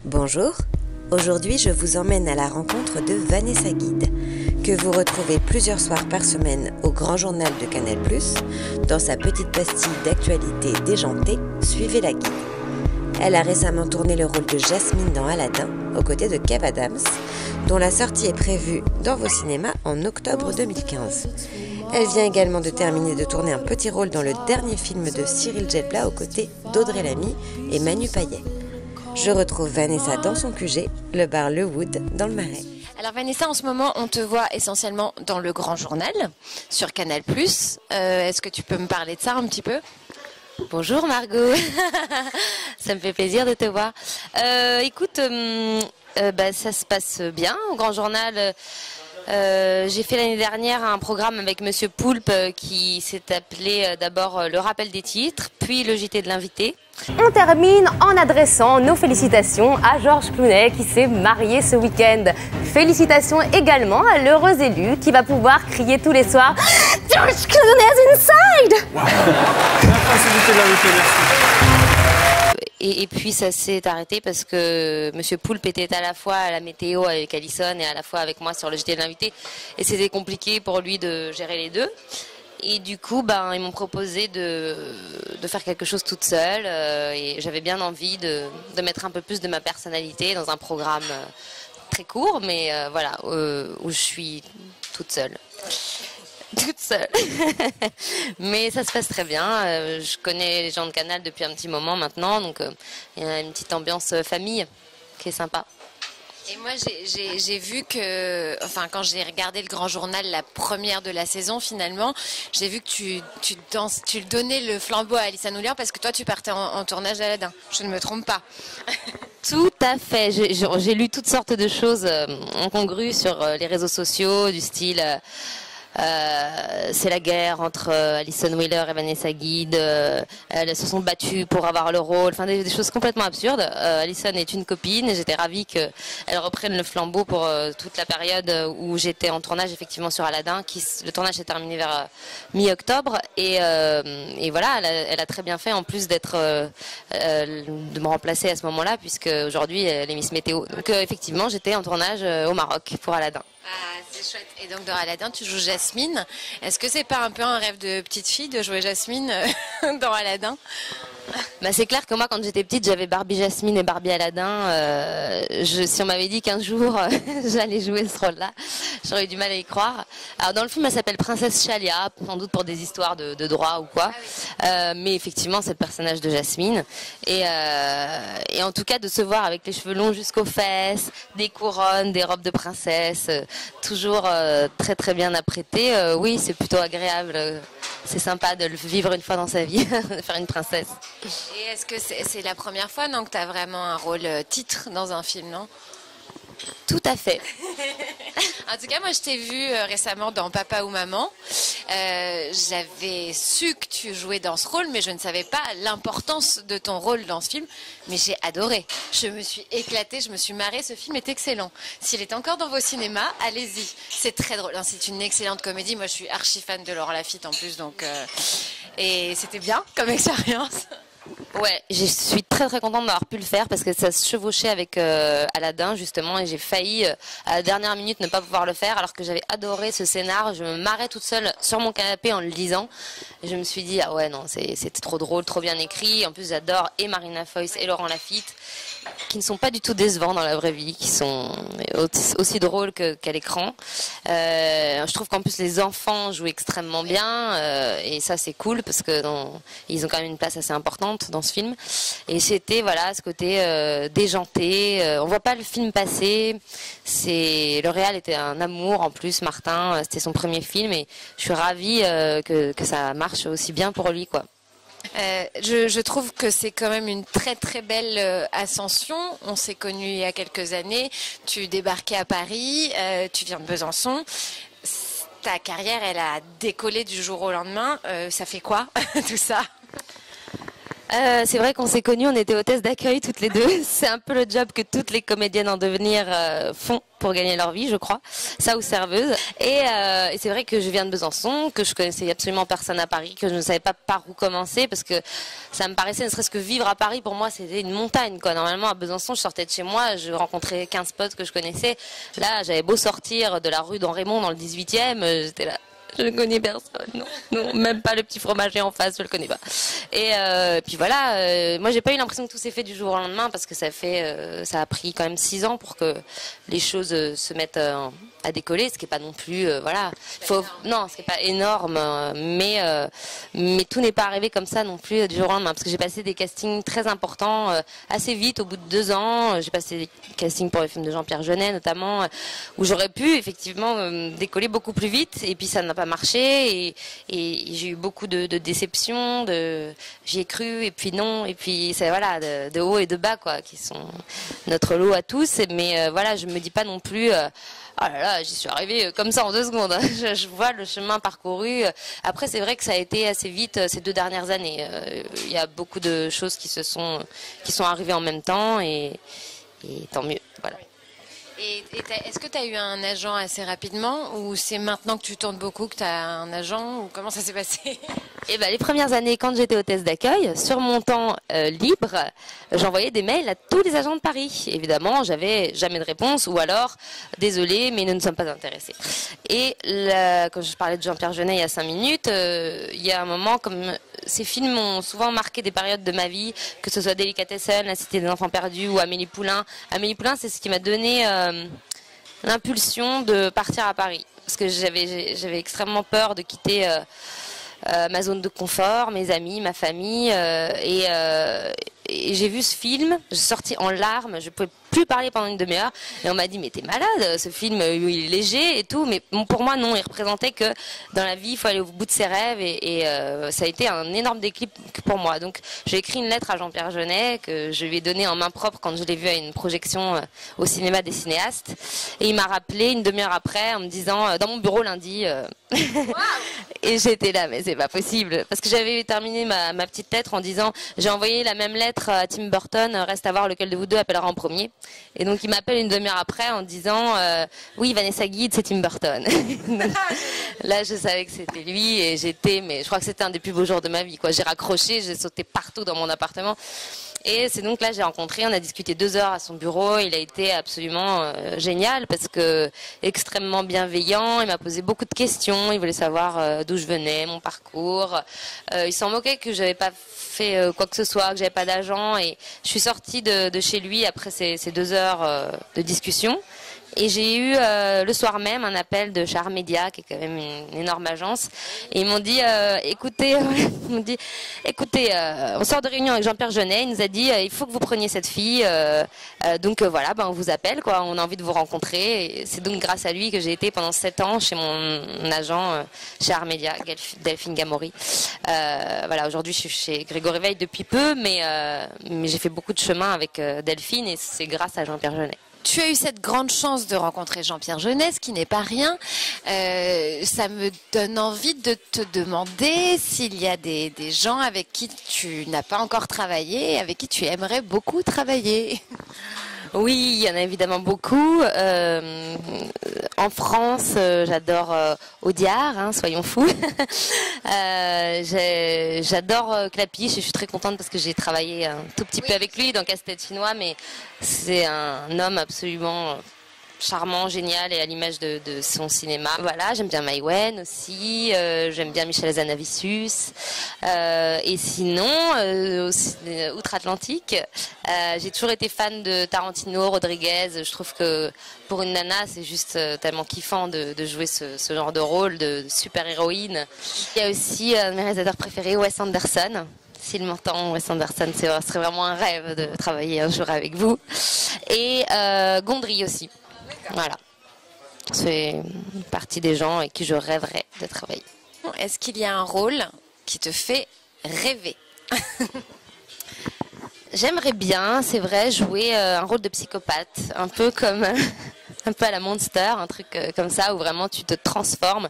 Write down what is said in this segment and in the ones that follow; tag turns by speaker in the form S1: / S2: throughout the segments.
S1: Bonjour, aujourd'hui je vous emmène à la rencontre de Vanessa Guide, que vous retrouvez plusieurs soirs par semaine au Grand Journal de Canal+, dans sa petite pastille d'actualité déjantée, Suivez la Guide. Elle a récemment tourné le rôle de Jasmine dans Aladdin, aux côtés de Kev Adams, dont la sortie est prévue dans vos cinémas en octobre 2015. Elle vient également de terminer de tourner un petit rôle dans le dernier film de Cyril Djebla aux côtés d'Audrey Lamy et Manu Payet. Je retrouve Vanessa dans son QG, le bar Le Wood, dans le Marais.
S2: Alors Vanessa, en ce moment, on te voit essentiellement dans le Grand Journal, sur Canal+. Est-ce que tu peux me parler de ça un petit peu ?
S3: Bonjour Margot, ça me fait plaisir de te voir. Écoute, ça se passe bien au Grand Journal. J'ai fait l'année dernière un programme avec Monsieur Poulpe qui s'est appelé d'abord le rappel des titres, puis le JT de l'invité.
S4: On termine en adressant nos félicitations à Georges Clooney qui s'est marié ce week-end. Félicitations également à l'heureux élu qui va pouvoir crier tous les soirs « George Clooney's inside !»
S3: Et puis ça s'est arrêté parce que Monsieur Poulpe était à la fois à la météo avec Alison et à la fois avec moi sur le JT de l'invité. Et c'était compliqué pour lui de gérer les deux. Et du coup, ils m'ont proposé de faire quelque chose toute seule. Et j'avais bien envie de mettre un peu plus de ma personnalité dans un programme très court, mais où je suis toute seule. Toute seule. Mais ça se passe très bien. Je connais les gens de Canal depuis un petit moment maintenant, donc il y a une petite ambiance famille qui est sympa.
S2: Et moi, j'ai vu que, quand j'ai regardé le Grand Journal, la première de la saison, finalement, j'ai vu que tu donnais le flambeau à Alison Oulier parce que toi, tu partais en tournage d'Aladin. Je ne me trompe pas.
S3: Tout à fait. J'ai lu toutes sortes de choses incongrues sur les réseaux sociaux, du style... c'est la guerre entre Alison Wheeler et Vanessa Guide. Elles se sont battues pour avoir le rôle. Enfin, des choses complètement absurdes. Alison est une copine et j'étais ravie qu'elle reprenne le flambeau pour toute la période où j'étais en tournage effectivement sur Aladdin. Le tournage s'est terminé vers mi-octobre et voilà, elle a très bien fait en plus de me remplacer à ce moment-là puisque aujourd'hui elle est Miss Météo. Donc effectivement, j'étais en tournage au Maroc pour Aladdin.
S2: Ah, c'est chouette. Et donc dans Aladdin, tu joues Jasmine. Est-ce que c'est pas un peu un rêve de petite fille de jouer Jasmine dans Aladdin ?
S3: C'est clair que moi, quand j'étais petite, j'avais Barbie Jasmine et Barbie Aladdin. Si on m'avait dit qu'un jour j'allais jouer ce rôle-là, j'aurais eu du mal à y croire. Alors dans le film, elle s'appelle Princesse Chalia, sans doute pour des histoires de droit ou quoi. Ah oui. Mais effectivement, c'est le personnage de Jasmine. Et en tout cas, de se voir avec les cheveux longs jusqu'aux fesses, des couronnes, des robes de princesse, toujours très très bien apprêtée. Oui, c'est plutôt agréable. C'est sympa de le vivre une fois dans sa vie, de faire une princesse.
S2: Et est-ce que c'est la première fois que tu as vraiment un rôle titre dans un film, non ?
S3: Tout à fait.
S2: En tout cas, moi, je t'ai vu récemment dans Papa ou Maman. J'avais su que tu jouais dans ce rôle, mais je ne savais pas l'importance de ton rôle dans ce film. Mais j'ai adoré. Je me suis éclatée, je me suis marrée. Ce film est excellent. S'il est encore dans vos cinémas, allez-y. C'est très drôle. C'est une excellente comédie. Moi, je suis archi fan de Laurent Lafitte en plus. Et c'était bien comme expérience.
S3: Ouais, je suis très très contente d'avoir pu le faire parce que ça se chevauchait avec Aladdin justement et j'ai failli à la dernière minute ne pas pouvoir le faire alors que j'avais adoré ce scénar. Je me marrais toute seule sur mon canapé en le lisant et je me suis dit ah ouais non c'était trop drôle, trop bien écrit. En plus j'adore et Marina Foïs et Laurent Lafitte qui ne sont pas du tout décevants dans la vraie vie, qui sont aussi drôles qu'à l'écran. Je trouve qu'en plus les enfants jouent extrêmement bien et ça c'est cool parce que ils ont quand même une place assez importante dans ce film. Et c'était ce côté déjanté. On voit pas le film passer. Le réal était un amour en plus. Martin, c'était son premier film et je suis ravie que ça marche aussi bien pour lui quoi.
S2: Je trouve que c'est quand même une très très belle ascension. On s'est connus il y a quelques années. Tu débarquais à Paris, tu viens de Besançon. Ta carrière, elle a décollé du jour au lendemain. Ça fait quoi tout ça ?
S3: C'est vrai qu'on s'est connus, on était hôtesse d'accueil toutes les deux. C'est un peu le job que toutes les comédiennes en devenir font pour gagner leur vie, je crois. Ça ou serveuse. Et c'est vrai que je viens de Besançon, que je connaissais absolument personne à Paris, que je ne savais pas par où commencer, parce que ça me paraissait, ne serait-ce que vivre à Paris, pour moi, c'était une montagne, quoi. Normalement, à Besançon, je sortais de chez moi, je rencontrais 15 potes que je connaissais. Là, j'avais beau sortir de la rue d'Henri Raymond dans le 18e, j'étais là. Je ne connais personne, non, même pas le petit fromager en face, je le connais pas. Et puis voilà, moi j'ai pas eu l'impression que tout s'est fait du jour au lendemain parce que ça a pris quand même 6 ans pour que les choses se mettent à décoller, ce qui est pas non plus, voilà, non, ce qui est pas énorme, mais tout n'est pas arrivé comme ça non plus du jour au lendemain parce que j'ai passé des castings très importants assez vite, au bout de 2 ans, j'ai passé des castings pour les films de Jean-Pierre Jeunet notamment, où j'aurais pu effectivement décoller beaucoup plus vite, et puis ça n'a pas marché, et j'ai eu beaucoup de déceptions, j'y ai cru, et puis non, et puis c'est voilà, de haut et de bas quoi, qui sont notre lot à tous, mais voilà, je me dis pas non plus oh là là, j'y suis arrivée comme ça en 2 secondes. Je vois le chemin parcouru. Après, c'est vrai que ça a été assez vite ces 2 dernières années. Il y a beaucoup de choses qui sont arrivées en même temps, et tant mieux. Voilà.
S2: Et est-ce que tu as eu un agent assez rapidement, ou c'est maintenant que tu tournes beaucoup que tu as un agent, ou comment ça s'est passé?
S3: Eh ben, les premières années, quand j'étais hôtesse d'accueil, sur mon temps libre, j'envoyais des mails à tous les agents de Paris. Évidemment, j'avais jamais de réponse, ou alors, désolé, mais nous ne sommes pas intéressés. Et quand je parlais de Jean-Pierre Jeunet il y a 5 minutes, il y a un moment, comme ces films ont souvent marqué des périodes de ma vie, que ce soit Délicatessen, La Cité des Enfants Perdus ou Amélie Poulain. Amélie Poulain, c'est ce qui m'a donné l'impulsion de partir à Paris. Parce que j'avais extrêmement peur de quitter ma zone de confort, mes amis, ma famille, et j'ai vu ce film, je suis sortie en larmes, je pouvais plus parler pendant une demi-heure, et on m'a dit mais t'es malade, ce film il est léger et tout, mais pour moi non, il représentait que dans la vie il faut aller au bout de ses rêves, et ça a été un énorme déclic pour moi. Donc j'ai écrit une lettre à Jean-Pierre Jeunet que je lui ai donnée en main propre quand je l'ai vu à une projection au cinéma des cinéastes, et il m'a rappelé une demi-heure après en me disant dans mon bureau lundi et j'étais là, mais c'est pas possible, parce que j'avais terminé ma petite lettre en disant j'ai envoyé la même lettre à Tim Burton, reste à voir lequel de vous deux appellera en premier. Et donc il m'appelle une demi-heure après en disant oui, Vanessa Guide, c'est Tim Burton. Là je savais que c'était lui, et mais je crois que c'était un des plus beaux jours de ma vie, quoi. J'ai raccroché, j'ai sauté partout dans mon appartement. Et c'est donc là j'ai rencontré, on a discuté 2 heures à son bureau, il a été absolument génial parce que extrêmement bienveillant, il m'a posé beaucoup de questions, il voulait savoir d'où je venais, mon parcours, il s'en moquait que j'avais pas fait quoi que ce soit, que j'avais pas d'agent, et je suis sortie de chez lui après ces 2 heures de discussion. Et j'ai eu le soir même un appel de Char Media, qui est quand même une énorme agence. Et ils m'ont dit, écoutez, on sort de réunion avec Jean-Pierre Jeunet. Il nous a dit, il faut que vous preniez cette fille. Donc voilà, on vous appelle, quoi. On a envie de vous rencontrer. Et c'est donc grâce à lui que j'ai été pendant 7 ans chez mon agent Char Media, Delphine Gamori. Voilà, aujourd'hui je suis chez Grégory Veil depuis peu, mais j'ai fait beaucoup de chemin avec Delphine, et c'est grâce à Jean-Pierre Jeunet.
S2: Tu as eu cette grande chance de rencontrer Jean-Pierre Jeunet, ce qui n'est pas rien. Ça me donne envie de te demander s'il y a des gens avec qui tu n'as pas encore travaillé, avec qui tu aimerais beaucoup travailler.
S3: Oui, il y en a évidemment beaucoup. En France, j'adore Audiard, soyons fous. J'adore Clapiche, et je suis très contente parce que j'ai travaillé un tout petit peu avec lui dans Casse-tête chinois, mais c'est un homme absolument charmant, génial, et à l'image de son cinéma. Voilà, j'aime bien Mai Wen aussi, j'aime bien Michel Hazanavicius, et sinon, outre-Atlantique, j'ai toujours été fan de Tarantino, Rodriguez. Je trouve que pour une nana, c'est juste tellement kiffant de jouer ce genre de rôle de super-héroïne. Il y a aussi un de mes réalisateurs préférés, Wes Anderson. S'il m'entend, Wes Anderson, ce serait vraiment un rêve de travailler un jour avec vous. Et Gondry aussi. Voilà, c'est une partie des gens avec qui je rêverais de travailler.
S2: Est-ce qu'il y a un rôle qui te fait rêver?
S3: J'aimerais bien, c'est vrai, jouer un rôle de psychopathe, un peu comme un peu à la Monster, un truc comme ça où vraiment tu te transformes.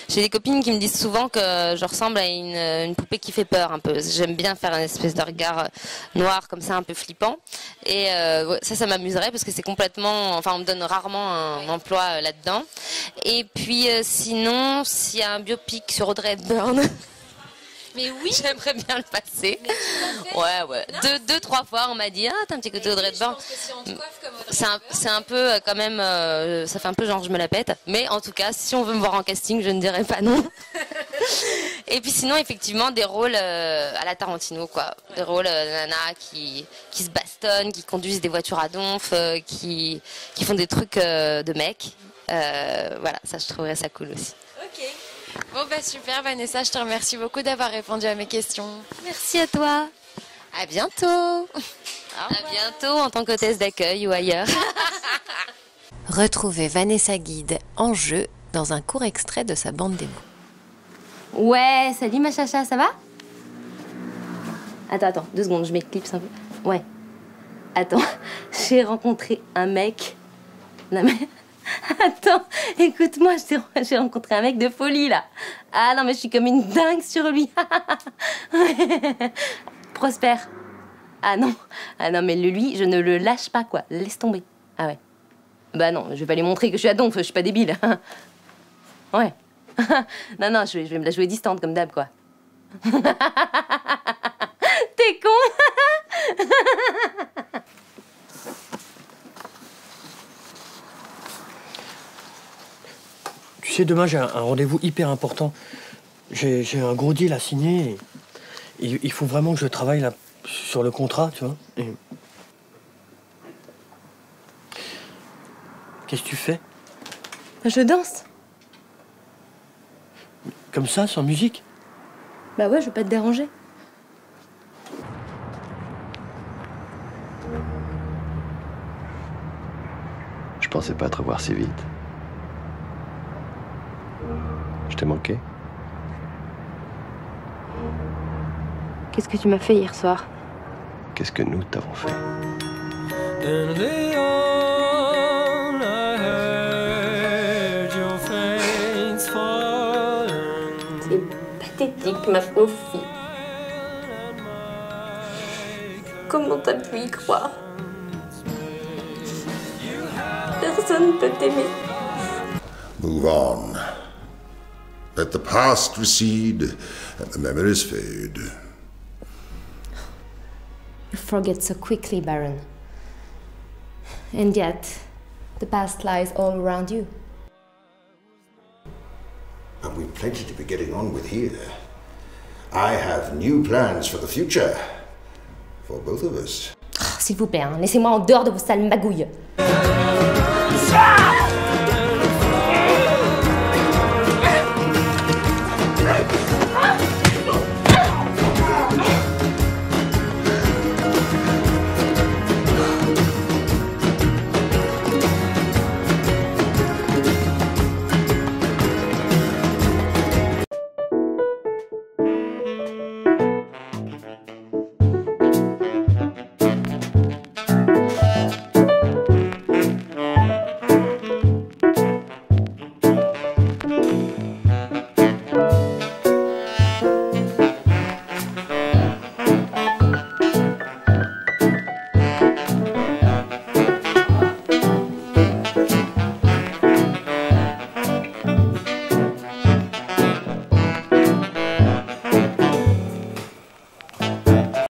S3: J'ai des copines qui me disent souvent que je ressemble à une poupée qui fait peur un peu. J'aime bien faire un espèce de regard noir comme ça, un peu flippant. Et ça m'amuserait parce que c'est complètement... Enfin, on me donne rarement un emploi là-dedans. Et puis sinon, s'il y a un biopic sur Audrey Hepburn...
S2: Mais oui,
S3: j'aimerais bien le passer. Ouais. Deux, trois fois, on m'a dit, t'as un petit côté Audrey Hepburn. C'est un peu quand même, ça fait un peu genre je me la pète. Mais en tout cas, si on veut me voir en casting, je ne dirais pas non. Et puis sinon, effectivement, des rôles à la Tarantino, quoi. Des rôles de nanas qui se bastonnent, qui conduisent des voitures à donf, qui font des trucs de mecs. Voilà, ça, je trouverais ça cool aussi.
S2: Ok. Bon bah super Vanessa, je te remercie beaucoup d'avoir répondu à mes questions.
S3: Merci à toi.
S2: À bientôt.
S3: À bientôt en tant qu'hôtesse d'accueil ou ailleurs.
S1: Retrouvez Vanessa Guide en jeu dans un court extrait de sa bande démo.
S4: Ouais, salut ma chacha, ça va? Attends, 2 secondes, je m'éclipse un peu. Ouais. Attends, j'ai rencontré un mec. Non mais... Attends, écoute-moi, j'ai rencontré un mec de folie, là. Ah non, mais je suis comme une dingue sur lui. Prosper. Ah non, mais lui, je ne le lâche pas, quoi. Laisse tomber. Ah ouais. Bah non, je vais pas lui montrer que je suis à donf, je suis pas débile. Ouais. Non, je vais me la jouer distante, comme d'hab, quoi. T'es con.
S5: Tu sais, demain, j'ai un rendez-vous hyper important. J'ai un gros deal à signer. Et il faut vraiment que je travaille là, sur le contrat, tu vois. Et... Qu'est-ce que tu fais?
S4: Je danse.
S5: Comme ça, sans musique?
S4: Bah ouais, je veux pas te déranger.
S6: Je pensais pas te revoir si vite. Je t'ai manqué.
S4: Qu'est-ce que tu m'as fait hier soir?
S6: Qu'est-ce que nous t'avons fait?
S4: C'est pathétique, ma pauvre fille. Comment t'as pu y croire? Personne ne peut t'aimer.
S7: Move on. Let the past recede and the memories fade.
S4: You forget so quickly, Baron. And yet, the past lies all around you.
S7: And we've plenty to be getting on with here. I have new plans for the future. For both of us.
S4: Oh, s'il vous plaît, hein, laissez-moi en dehors de vos sales magouilles.
S7: Ah!